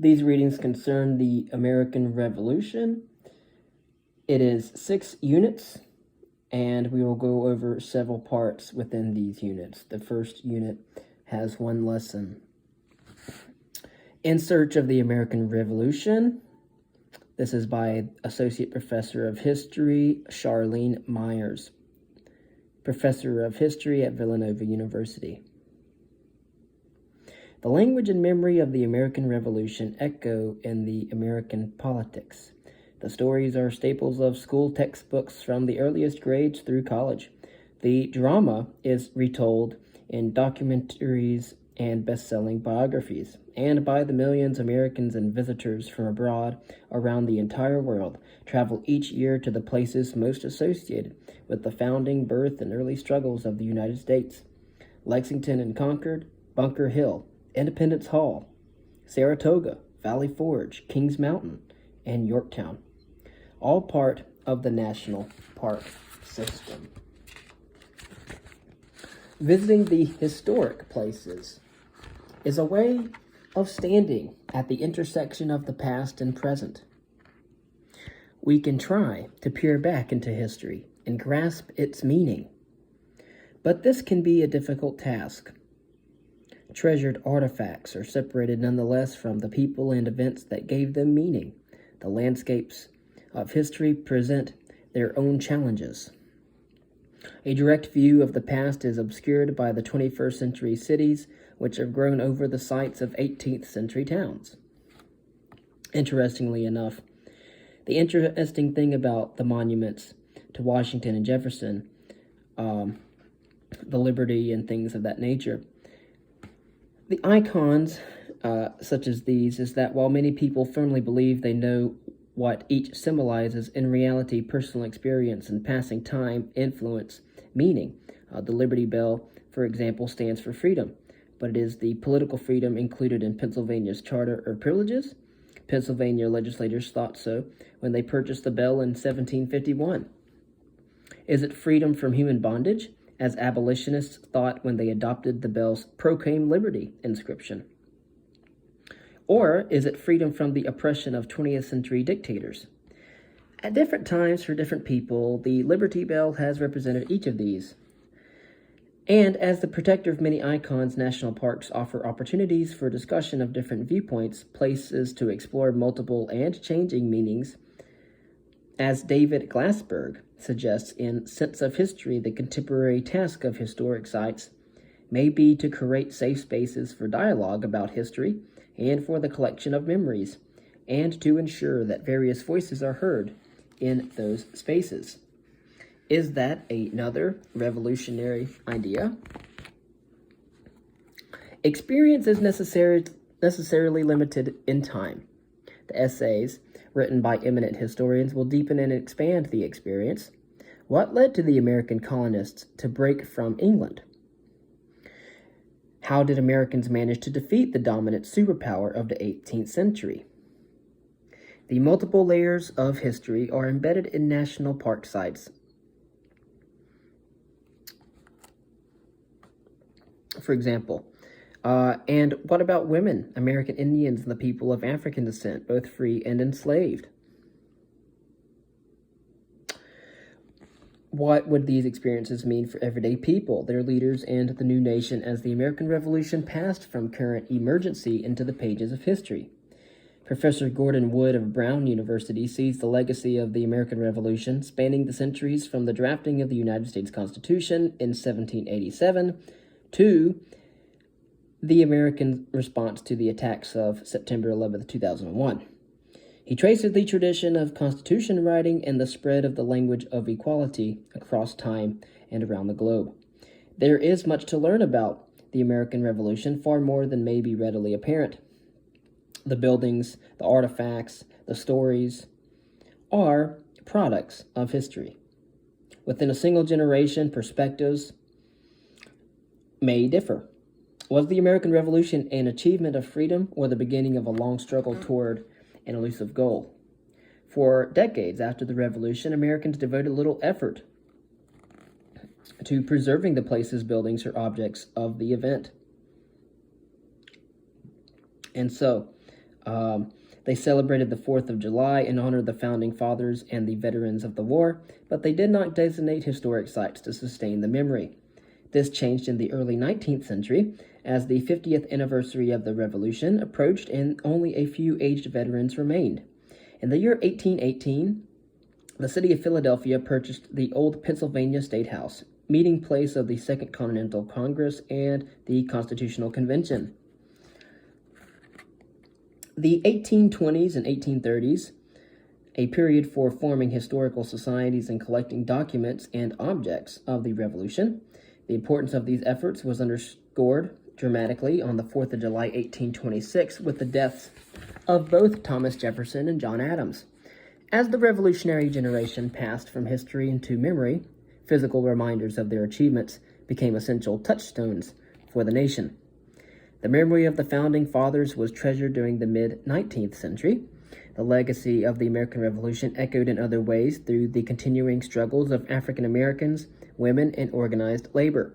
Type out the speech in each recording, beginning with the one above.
These readings concern the American Revolution. It is 6 units, and we will go over several parts within these units. The first unit has 1 lesson. In Search of the American Revolution. This is by Associate Professor of History, Charlene Myers, Professor of History at Villanova University. The language and memory of the American Revolution echo in the American politics. The stories are staples of school textbooks from the earliest grades through college. The drama is retold in documentaries and best-selling biographies, and by the millions Americans and visitors from abroad around the entire world travel each year to the places most associated with the founding, birth, and early struggles of the United States. Lexington and Concord, Bunker Hill, Independence Hall, Saratoga, Valley Forge, Kings Mountain, and Yorktown, all part of the National Park System. Visiting the historic places is a way of standing at the intersection of the past and present. We can try to peer back into history and grasp its meaning, but this can be a difficult task. Treasured artifacts are separated nonetheless from the people and events that gave them meaning. The landscapes of history present their own challenges. A direct view of the past is obscured by the 21st century cities, which have grown over the sites of 18th century towns. Interestingly enough, the interesting thing about the monuments to Washington and Jefferson, the Liberty and things of that nature, the icons such as these is that while many people firmly believe they know what each symbolizes, in reality, personal experience and passing time influence meaning. The Liberty Bell, for example, stands for freedom, but it is the political freedom included in Pennsylvania's Charter of Privileges. Pennsylvania legislators thought so when they purchased the bell in 1751. Is it freedom from human bondage, as abolitionists thought when they adopted the bell's Proclaim Liberty inscription? Or is it freedom from the oppression of 20th century dictators? At different times for different people, the Liberty Bell has represented each of these. And as the protector of many icons, national parks offer opportunities for discussion of different viewpoints, places to explore multiple and changing meanings. As David Glassberg suggests in Sense of History, the contemporary task of historic sites may be to create safe spaces for dialogue about history and for the collection of memories, and to ensure that various voices are heard in those spaces. Is that another revolutionary idea? Experience is necessarily limited in time. The essays written by eminent historians will deepen and expand the experience. What led to the American colonists to break from England? How did Americans manage to defeat the dominant superpower of the 18th century? The multiple layers of history are embedded in national park sites. For example, and what about women, American Indians, and the people of African descent, both free and enslaved? What would these experiences mean for everyday people, their leaders, and the new nation as the American Revolution passed from current emergency into the pages of history? Professor Gordon Wood of Brown University sees the legacy of the American Revolution spanning the centuries from the drafting of the United States Constitution in 1787 to the American response to the attacks of September 11, 2001. He traces the tradition of Constitution writing and the spread of the language of equality across time and around the globe. There is much to learn about the American Revolution, far more than may be readily apparent. The buildings, the artifacts, the stories are products of history. Within a single generation, perspectives may differ. Was the American Revolution an achievement of freedom or the beginning of a long struggle toward an elusive goal? For decades after the Revolution, Americans devoted little effort to preserving the places, buildings, or objects of the event. And so, They celebrated the 4th of July in honor of the founding fathers and the veterans of the war, but they did not designate historic sites to sustain the memory. This changed in the early 19th century as the 50th anniversary of the Revolution approached and only a few aged veterans remained. In the year 1818, the city of Philadelphia purchased the old Pennsylvania State House, meeting place of the Second Continental Congress and the Constitutional Convention. The 1820s and 1830s, a period for forming historical societies and collecting documents and objects of the Revolution. The importance of these efforts was underscored dramatically on the 4th of July, 1826, with the deaths of both Thomas Jefferson and John Adams. As the revolutionary generation passed from history into memory, physical reminders of their achievements became essential touchstones for the nation. The memory of the founding fathers was treasured during the mid-19th century. The legacy of the American Revolution echoed in other ways through the continuing struggles of African Americans, women, and organized labor.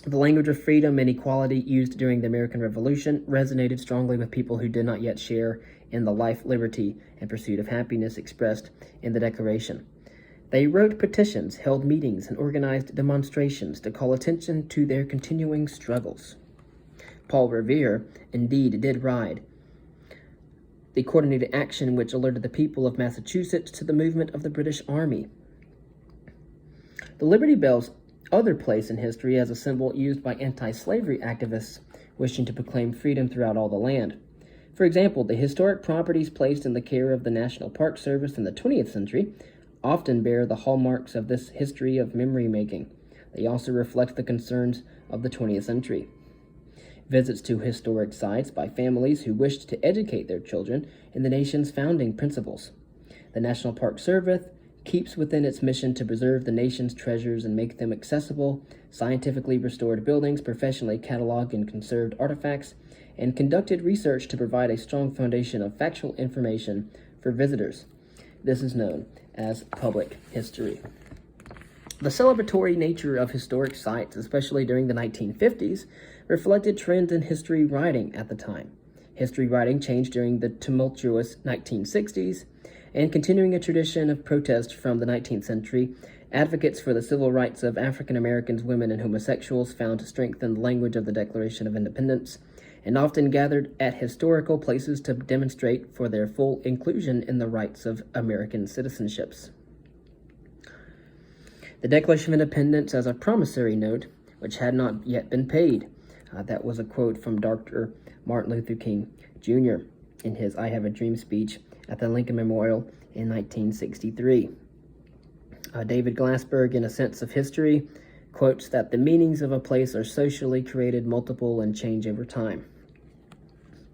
The language of freedom and equality used during the American Revolution resonated strongly with people who did not yet share in the life, liberty, and pursuit of happiness expressed in the Declaration. They wrote petitions, held meetings, and organized demonstrations to call attention to their continuing struggles. Paul Revere indeed did ride the coordinated action which alerted the people of Massachusetts to the movement of the British Army. The Liberty Bell's other place in history as a symbol used by anti-slavery activists wishing to proclaim freedom throughout all the land. For example, the historic properties placed in the care of the National Park Service in the 20th century often bear the hallmarks of this history of memory making. They also reflect the concerns of the 20th century. Visits to historic sites by families who wished to educate their children in the nation's founding principles. The National Park Service keeps within its mission to preserve the nation's treasures and make them accessible, scientifically restored buildings, professionally cataloged and conserved artifacts, and conducted research to provide a strong foundation of factual information for visitors. This is known as public history. The celebratory nature of historic sites, especially during the 1950s, reflected trends in history writing at the time. History writing changed during the tumultuous 1960s, and continuing a tradition of protest from the 19th century, advocates for the civil rights of African Americans, women, and homosexuals found strength in the language of the Declaration of Independence, and often gathered at historical places to demonstrate for their full inclusion in the rights of American citizenships. The Declaration of Independence as a promissory note, which had not yet been paid. That was a quote from Dr. Martin Luther King Jr. in his I Have a Dream speech at the Lincoln Memorial in 1963. David Glassberg, in A Sense of History, quotes that the meanings of a place are socially created, multiple, and change over time.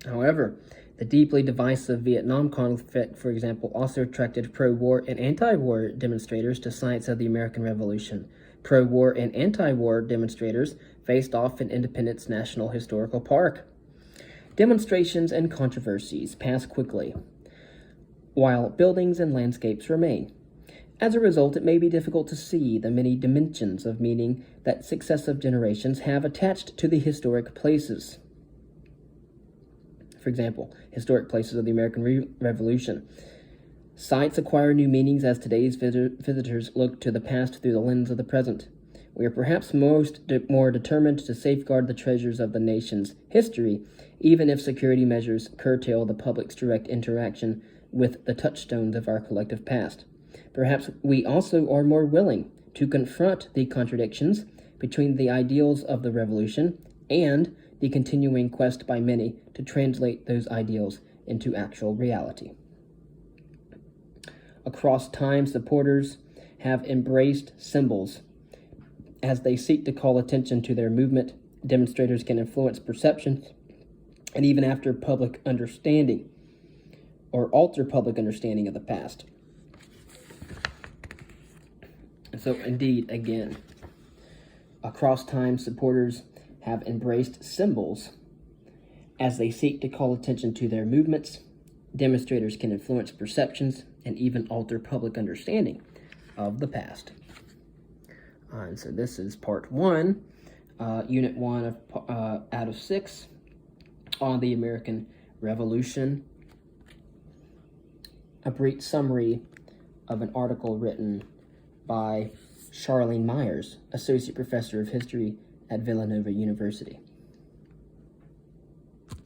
However, the deeply divisive Vietnam conflict, for example, also attracted pro-war and anti-war demonstrators to sites of the American Revolution. Pro-war and anti-war demonstrators faced off in Independence National Historical Park. Demonstrations and controversies pass quickly, while buildings and landscapes remain. As a result, it may be difficult to see the many dimensions of meaning that successive generations have attached to the historic places. For example, historic places of the American Revolution. Sites acquire new meanings as today's visitors look to the past through the lens of the present. We are perhaps more determined to safeguard the treasures of the nation's history, even if security measures curtail the public's direct interaction with the touchstones of our collective past. Perhaps we also are more willing to confront the contradictions between the ideals of the Revolution and the continuing quest by many to translate those ideals into actual reality. Across time, supporters have embraced symbols as they seek to call attention to their movement. Demonstrators can influence perceptions and even after public understanding or alter public understanding of the past. And so, indeed, again, across time, supporters have embraced symbols as they seek to call attention to their movements. Demonstrators can influence perceptions and even alter public understanding of the past. And so this is part 1, unit 1 out of 6 on the American revolution. A brief summary of an article written by Charlene Myers, Associate Professor of History at Villanova University.